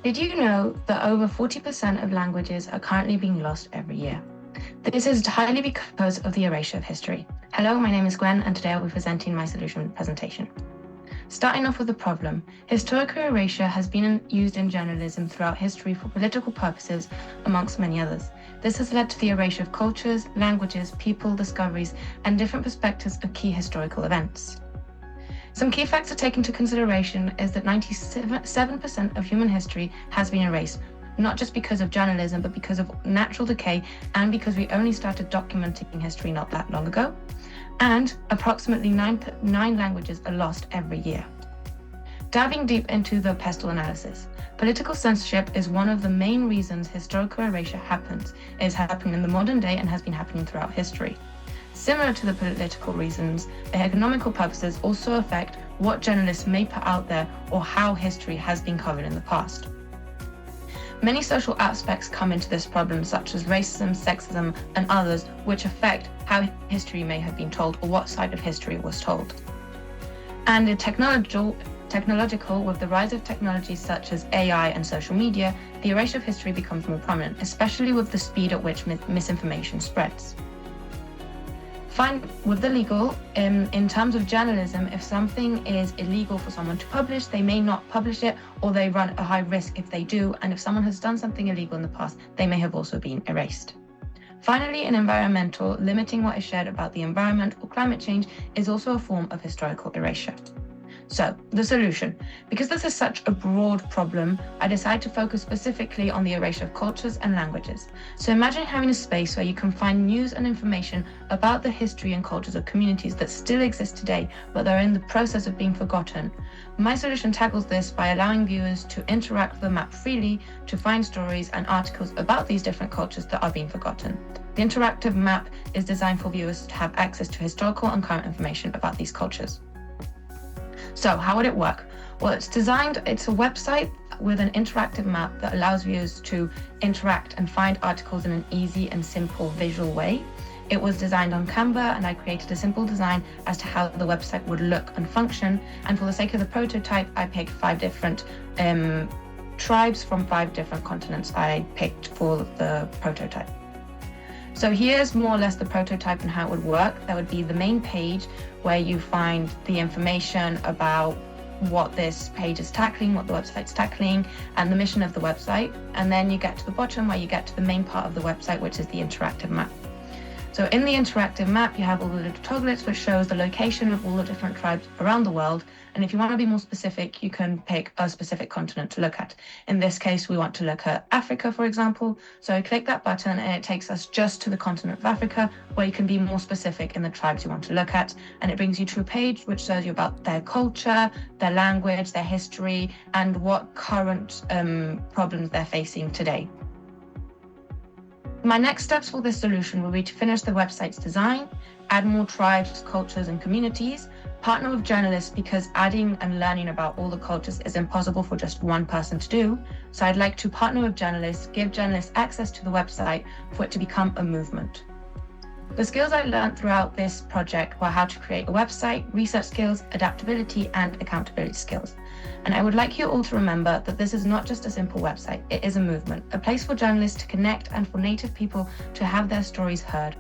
Did you know that over 40% of languages are currently being lost every year? This is entirely because of the erasure of history. Hello, my name is Gwen, and today I'll be presenting my solution presentation. Starting off with the problem, historical erasure has been used in journalism throughout history for political purposes, amongst many others. This has led to the erasure of cultures, languages, people, discoveries, and different perspectives of key historical events. Some key facts to take into consideration is that 97% of human history has been erased, not just because of journalism, but because of natural decay and because we only started documenting history not that long ago. And approximately nine languages are lost every year. Diving deep into the pestle analysis, political censorship is one of the main reasons historical erasure is happening in the modern day and has been happening throughout history. Similar to the political reasons, the economical purposes also affect what journalists may put out there or how history has been covered in the past. Many social aspects come into this problem, such as racism, sexism, and others, which affect how history may have been told or what side of history was told. And in technological, with the rise of technologies such as AI and social media, the erasure of history becomes more prominent, especially with the speed at which misinformation spreads. Fine with the legal, in terms of journalism, if something is illegal for someone to publish, they may not publish it, or they run a high risk if they do, and if someone has done something illegal in the past, they may have also been erased. Finally, in environmental, limiting what is shared about the environment or climate change is also a form of historical erasure. So, the solution. Because this is such a broad problem, I decided to focus specifically on the erasure of cultures and languages. So imagine having a space where you can find news and information about the history and cultures of communities that still exist today, but they're in the process of being forgotten. My solution tackles this by allowing viewers to interact with the map freely to find stories and articles about these different cultures that are being forgotten. The interactive map is designed for viewers to have access to historical and current information about these cultures. So how would it work? Well, it's a website with an interactive map that allows viewers to interact and find articles in an easy and simple visual way. It was designed on Canva, and I created a simple design as to how the website would look and function. And for the sake of the prototype, I picked 5 different tribes from 5 different continents I picked for the prototype. So here's more or less the prototype and how it would work. That would be the main page where you find the information about what this page is tackling, what the website's tackling, and the mission of the website. And then you get to the bottom where you get to the main part of the website, which is the interactive map. So in the interactive map, you have all the little toglets, which shows the location of all the different tribes around the world. And if you want to be more specific, you can pick a specific continent to look at. In this case, we want to look at Africa, for example. So click that button and it takes us just to the continent of Africa, where you can be more specific in the tribes you want to look at. And it brings you to a page which shows you about their culture, their language, their history, and what current problems they're facing today. My next steps for this solution will be to finish the website's design, add more tribes, cultures, and communities, partner with journalists because adding and learning about all the cultures is impossible for just one person to do. So I'd like to partner with journalists, give journalists access to the website for it to become a movement. The skills I learned throughout this project were how to create a website, research skills, adaptability, and accountability skills. And I would like you all to remember that this is not just a simple website, it is a movement, a place for journalists to connect and for Native people to have their stories heard.